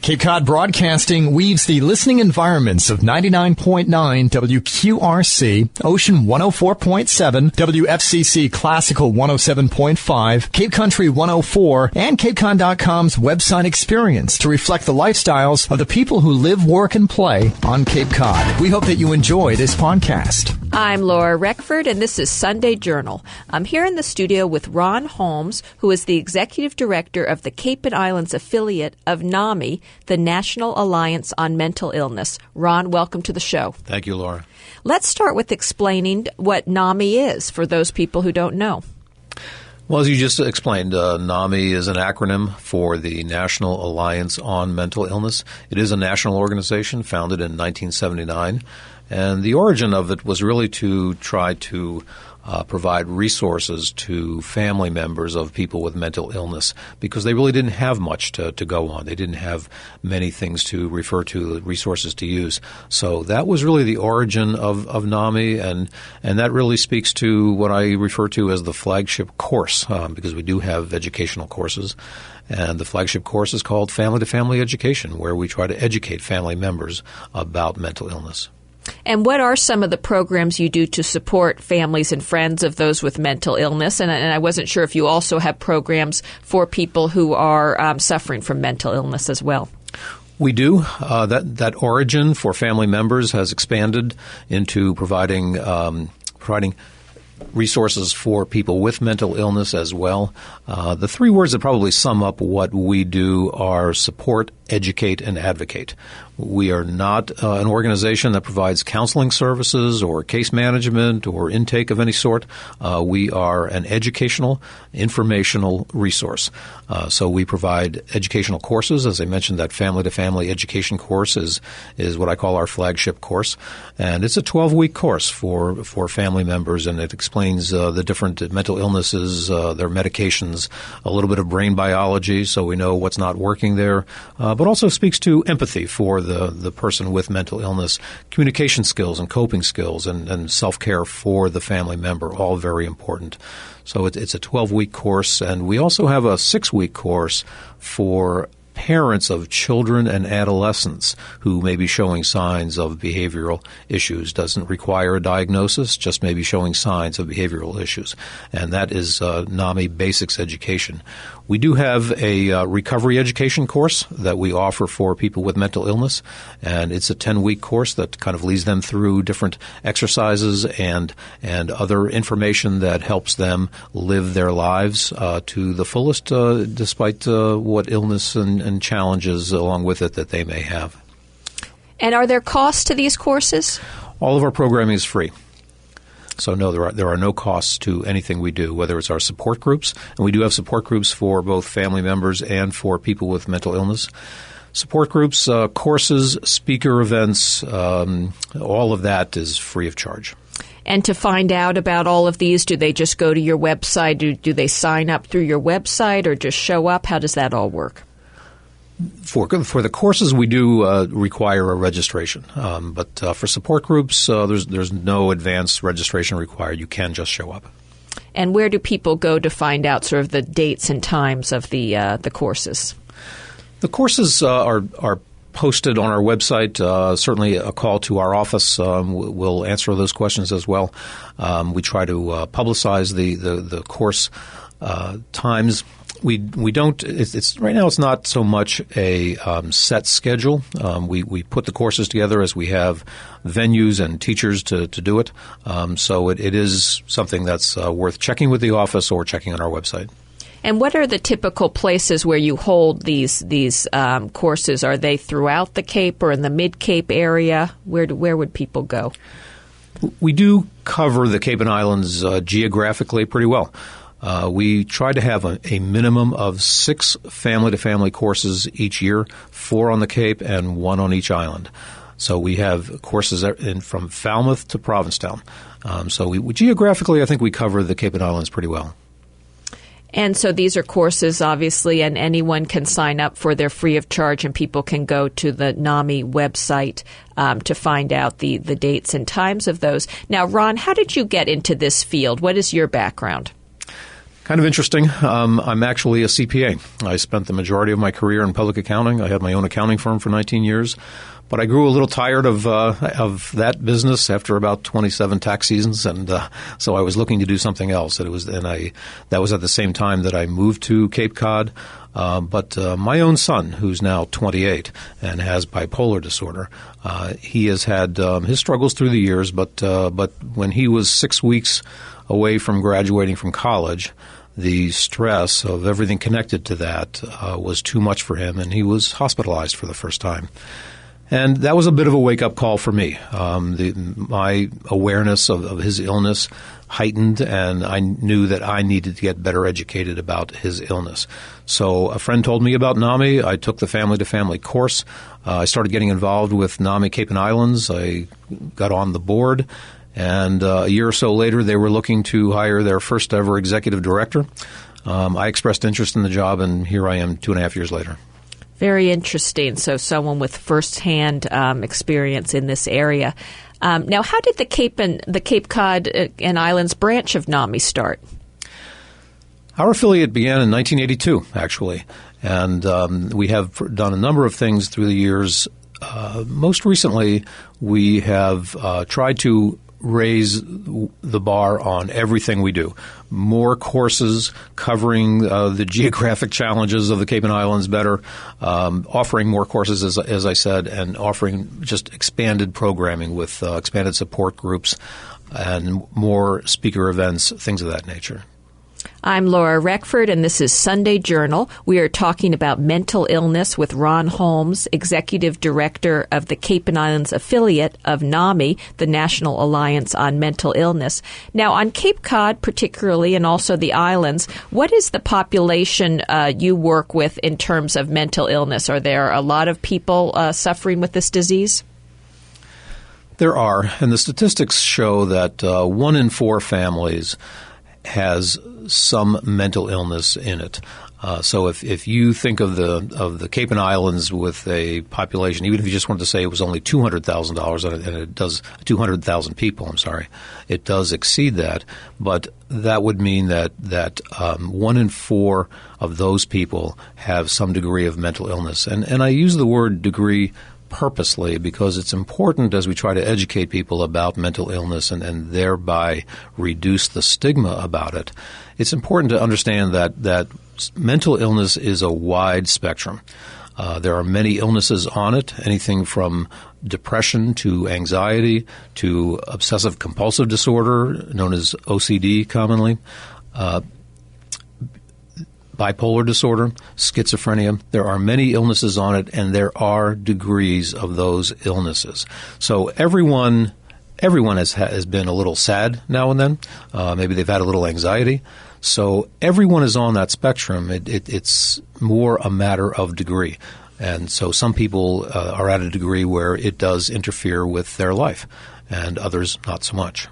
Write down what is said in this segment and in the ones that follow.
Cape Cod Broadcasting weaves the listening environments of 99.9 WQRC, Ocean 104.7, WFCC Classical 107.5, Cape Country 104, and CapeCon.com's website experience to reflect the lifestyles of the people who live, work, and play on Cape Cod. We hope that you enjoy this podcast. I'm Laura Reckford, and this is Sunday Journal. I'm here in the studio with Ron Holmes, who is the Executive Director of the Cape and Islands affiliate of NAMI, the National Alliance on Mental Illness. Ron, welcome to the show. Thank you, Laura. Let's start with explaining what NAMI is for those people who don't know. Well, as you just explained, NAMI is an acronym for the National Alliance on Mental Illness. It is a national organization founded in 1979, and the origin of it was really to try to provide resources to family members of people with mental illness because they really didn't have much to go on. They didn't have many things to refer to, resources to use. So that was really the origin of NAMI, and that really speaks to what I refer to as the flagship course because we do have educational courses. And the flagship course is called Family to Family Education, where we try to educate family members about mental illness. And what are some of the programs you do to support families and friends of those with mental illness? And I wasn't sure if you also have programs for people who are suffering from mental illness as well. We do. That origin for family members has expanded into providing resources for people with mental illness as well. The three words that probably sum up what we do are support, educate, and advocate. We are not an organization that provides counseling services or case management or intake of any sort. We are an educational, informational resource. So we provide educational courses. As I mentioned, that family-to-family education course is what I call our flagship course. And it's a 12-week course for family members, and it explains the different mental illnesses, their medications, a little bit of brain biology so we know what's not working there, but also speaks to empathy for the person with mental illness, communication skills and coping skills, and self-care for the family member, all very important. So it's a 12-week course, and we also have a 6-week course for parents of children and adolescents who may be showing signs of behavioral issues. Doesn't require a diagnosis, just may be showing signs of behavioral issues. And that is NAMI Basics Education. We do have a recovery education course that we offer for people with mental illness, and it's a 10-week course that kind of leads them through different exercises and other information that helps them live their lives to the fullest, despite what illness and challenges along with it that they may have. And are there costs to these courses? All of our programming is free. So no, there are no costs to anything we do, whether it's our support groups, and we do have support groups for both family members and for people with mental illness. Support groups, courses, speaker events, all of that is free of charge. And to find out about all of these, do they just go to your website? Do they sign up through your website or just show up? How does that all work? For the courses, we do require a registration, but for support groups, there's no advanced registration required. You can just show up. And where do people go to find out sort of the dates and times of the courses? The courses are posted on our website. Certainly, a call to our office will answer those questions as well. We try to publicize the course times. We don't. It's right now. It's not so much a set schedule. We put the courses together as we have venues and teachers to do it. So it is something that's worth checking with the office or checking on our website. And what are the typical places where you hold these courses? Are they throughout the Cape or in the Mid-Cape area? Where would people go? We do cover the Cape and Islands geographically pretty well. We try to have a minimum of 6 family-to-family courses each year, 4 on the Cape and 1 on each island. So we have courses from Falmouth to Provincetown. So we geographically, I think we cover the Cape and Islands pretty well. And so these are courses, obviously, and anyone can sign up for their free of charge, and people can go to the NAMI website to find out the dates and times of those. Now, Ron, how did you get into this field? What is your background? Kind of interesting. I'm actually a CPA. I spent the majority of my career in public accounting. I had my own accounting firm for 19 years. But I grew a little tired of that business after about 27 tax seasons, and so I was looking to do something else. That was at the same time that I moved to Cape Cod. But my own son, who's now 28 and has bipolar disorder, he has had his struggles through the years. But when he was 6 weeks away from graduating from college, the stress of everything connected to that was too much for him, and he was hospitalized for the first time. And that was a bit of a wake-up call for me. My awareness of his illness heightened, and I knew that I needed to get better educated about his illness. So a friend told me about NAMI. I took the family-to-family course. I started getting involved with NAMI Cape and Islands. I got on the board, and a year or so later, they were looking to hire their first-ever executive director. I expressed interest in the job, and here I am 2.5 years later. Very interesting. So someone with firsthand experience in this area. Now, how did the Cape Cod and Islands branch of NAMI start? Our affiliate began in 1982, actually, and we have done a number of things through the years. Most recently, we have tried to raise the bar on everything we do. More courses covering the geographic challenges of the Cape and Islands better, offering more courses, as I said, and offering just expanded programming with expanded support groups and more speaker events, things of that nature. I'm Laura Reckford, and this is Sunday Journal. We are talking about mental illness with Ron Holmes, Executive Director of the Cape and Islands affiliate of NAMI, the National Alliance on Mental Illness. Now, on Cape Cod particularly, and also the islands, what is the population you work with in terms of mental illness? Are there a lot of people suffering with this disease? There are, and the statistics show that 1 in 4 families has some mental illness in it. So if you think of the Cape and Islands with a population, even if you just wanted to say it was only $200,000 and it does 200,000 people, it does exceed that. But that would mean that 1 in 4 of those people have some degree of mental illness. And I use the word degree purposely because it's important as we try to educate people about mental illness and thereby reduce the stigma about it. It's important to understand that mental illness is a wide spectrum. There are many illnesses on it, anything from depression to anxiety to obsessive compulsive disorder, known as OCD commonly, bipolar disorder, schizophrenia. There are many illnesses on it, and there are degrees of those illnesses. So everyone has been a little sad now and then. Maybe they've had a little anxiety. So everyone is on that spectrum. It's more a matter of degree. And so some people are at a degree where it does interfere with their life, and others not so much.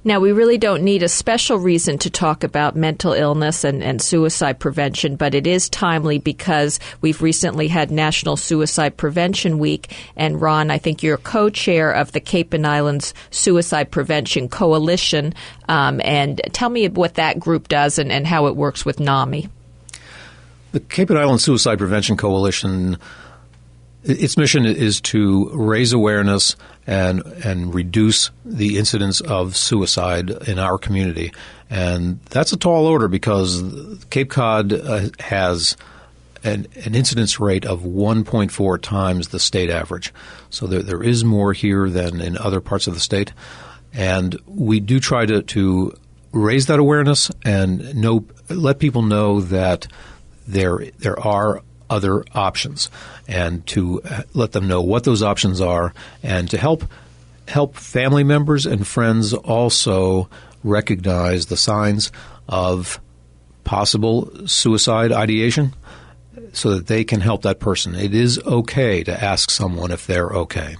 Now, we really don't need a special reason to talk about mental illness and suicide prevention, but it is timely because we've recently had National Suicide Prevention Week. And Ron, I think you're co-chair of the Cape and Islands Suicide Prevention Coalition. And tell me what that group does and how it works with NAMI. The Cape and Islands Suicide Prevention Coalition, its mission is to raise awareness and reduce the incidence of suicide in our community. And that's a tall order because Cape Cod has an incidence rate of 1.4 times the state average. So there is more here than in other parts of the state. And we do try to raise that awareness and let people know that there are other options, and to let them know what those options are, and to help family members and friends also recognize the signs of possible suicide ideation so that they can help that person. It is okay to ask someone if they're okay.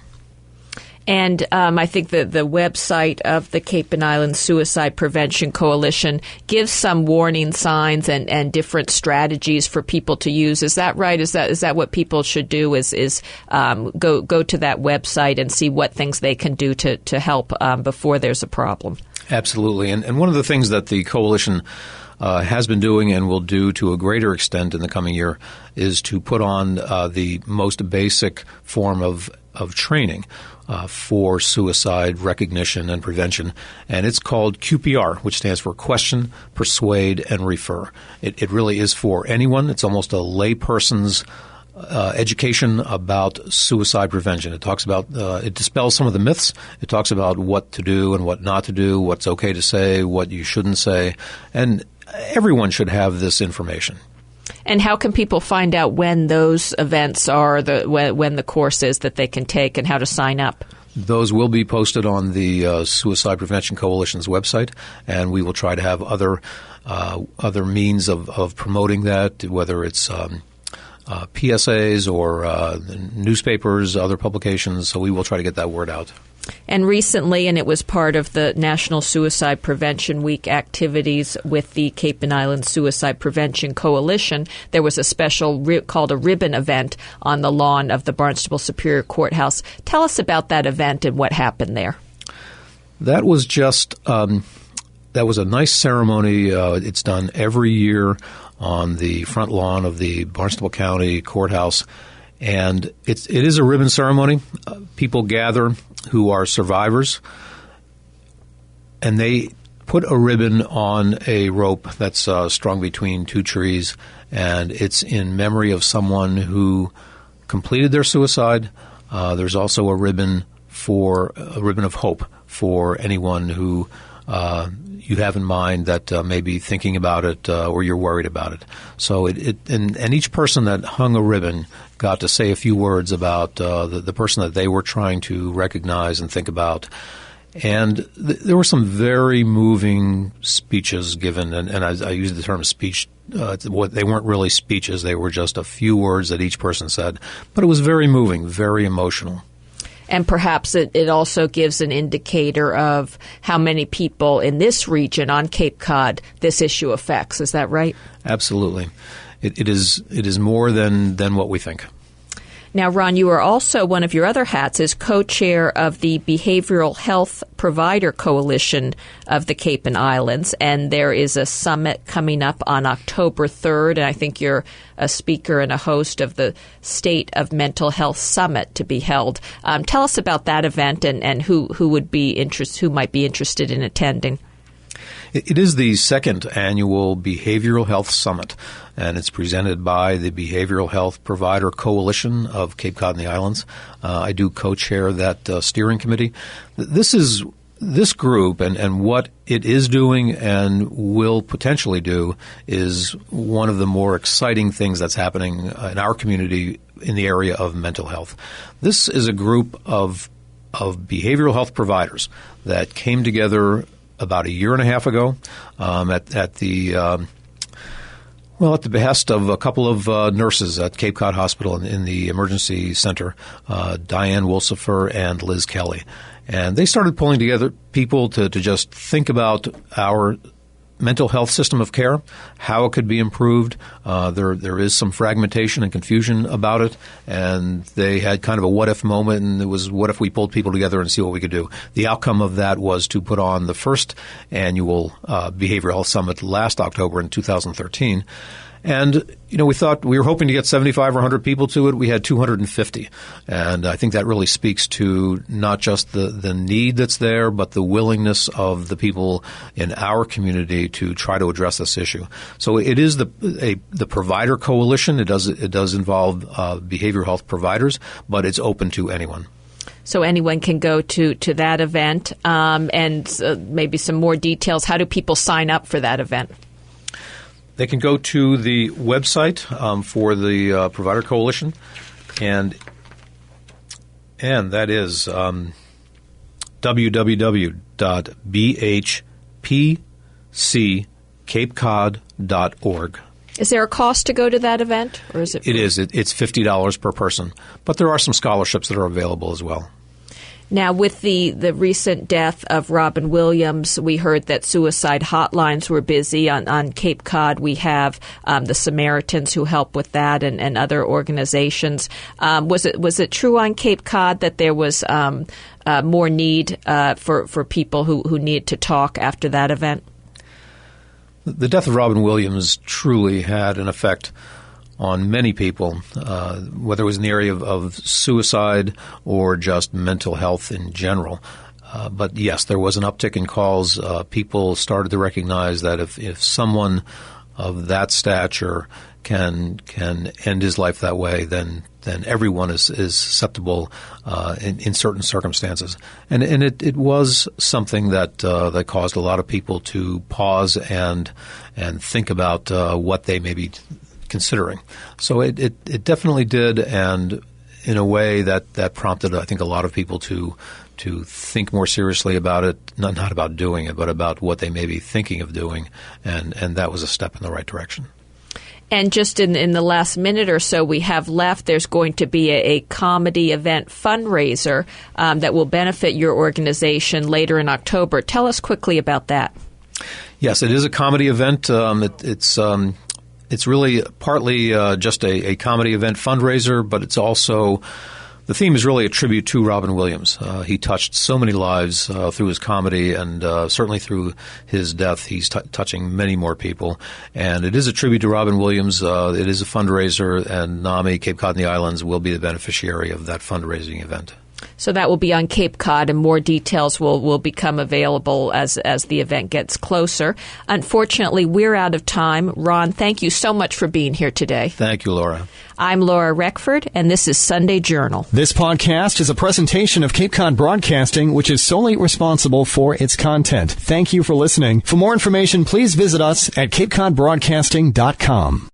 And I think that the website of the Cape and Islands Suicide Prevention Coalition gives some warning signs and different strategies for people to use. Is that right? Is that what people should do? Is go to that website and see what things they can do to help before there's a problem? Absolutely. And one of the things that the coalition has been doing and will do to a greater extent in the coming year is to put on the most basic form of training for suicide recognition and prevention. And it's called QPR, which stands for Question, Persuade, and Refer. It really is for anyone. It's almost a layperson's education about suicide prevention. It talks about, it dispels some of the myths. It talks about what to do and what not to do, what's okay to say, what you shouldn't say. And everyone should have this information. And how can people find out when those events are, when the course is that they can take, and how to sign up? Those will be posted on the Suicide Prevention Coalition's website, and we will try to have other means of promoting that, whether it's PSAs or newspapers, other publications. So we will try to get that word out. And recently, and it was part of the National Suicide Prevention Week activities with the Cape and Island Suicide Prevention Coalition, there was a special called a ribbon event on the lawn of the Barnstable Superior Courthouse. Tell us about that event and what happened there. That was just that was a nice ceremony. It's done every year on the front lawn of the Barnstable County Courthouse. And it is a ribbon ceremony. People gather who are survivors, and they put a ribbon on a rope that's strung between two trees, and it's in memory of someone who completed their suicide. There's also a ribbon of hope for anyone who you have in mind that may be thinking about it or you're worried about it. So and each person that hung a ribbon got to say a few words about the person that they were trying to recognize and think about. And there were some very moving speeches given, and I use the term speech. They weren't really speeches. They were just a few words that each person said. But it was very moving, very emotional. And perhaps it also gives an indicator of how many people in this region on Cape Cod this issue affects. Is that right? Absolutely. It is more than what we think. Now, Ron, you are also, one of your other hats is co-chair of the Behavioral Health Provider Coalition of the Cape and Islands, and there is a summit coming up on October 3rd, and I think you're a speaker and a host of the State of Mental Health Summit to be held. Tell us about that event and who might be interested in attending. It is the second annual Behavioral Health Summit, and it's presented by the Behavioral Health Provider Coalition of Cape Cod and the Islands. I do co-chair that steering committee. This group and what it is doing and will potentially do is one of the more exciting things that's happening in our community in the area of mental health. This is a group of behavioral health providers that came together about a year and a half ago at the behest of a couple of nurses at Cape Cod Hospital in the emergency center, Diane Wolsifer and Liz Kelly. And they started pulling together people to just think about our mental health system of care, how it could be improved. There is some fragmentation and confusion about it, and they had kind of a what-if moment, and it was what if we pulled people together and see what we could do. The outcome of that was to put on the first annual Behavioral Health Summit last October in 2013. And, we thought we were hoping to get 75 or 100 people to it. We had 250. And I think that really speaks to not just the need that's there, but the willingness of the people in our community to try to address this issue. So it is the provider coalition. It does involve behavioral health providers, but it's open to anyone. So anyone can go to that event, and maybe some more details. How do people sign up for that event? They can go to the website for the Provider Coalition, and that is www.bhpccapecod.org. Is there a cost to go to that event, or is it free? It is. It's $50 per person, but there are some scholarships that are available as well. Now, with the recent death of Robin Williams, we heard that suicide hotlines were busy. On Cape Cod, we have the Samaritans who help with that and other organizations. Was it true on Cape Cod that there was more need for people who need to talk after that event? The death of Robin Williams truly had an effect on many people, whether it was in the area of suicide or just mental health in general. But yes, there was an uptick in calls. People started to recognize that if someone of that stature can end his life that way, then everyone is susceptible in certain circumstances. And it was something that caused a lot of people to pause and think about what they may be considering. So it definitely did, and in a way that prompted, I think, a lot of people to think more seriously about it, not about doing it, but about what they may be thinking of doing, and that was a step in the right direction. And just in the last minute or so we have left, there's going to be a comedy event fundraiser that will benefit your organization later in October. Tell us quickly about that. Yes, it is a comedy event. It's really partly just a comedy event fundraiser, but it's also the theme is really a tribute to Robin Williams. He touched so many lives through his comedy, and certainly through his death, he's touching many more people. And it is a tribute to Robin Williams. It is a fundraiser, and NAMI, Cape Cod and the Islands, will be the beneficiary of that fundraising event. So that will be on Cape Cod, and more details will become available as the event gets closer. Unfortunately, we're out of time. Ron, thank you so much for being here today. Thank you, Laura. I'm Laura Reckford, and this is Sunday Journal. This podcast is a presentation of Cape Cod Broadcasting, which is solely responsible for its content. Thank you for listening. For more information, please visit us at capecodbroadcasting.com.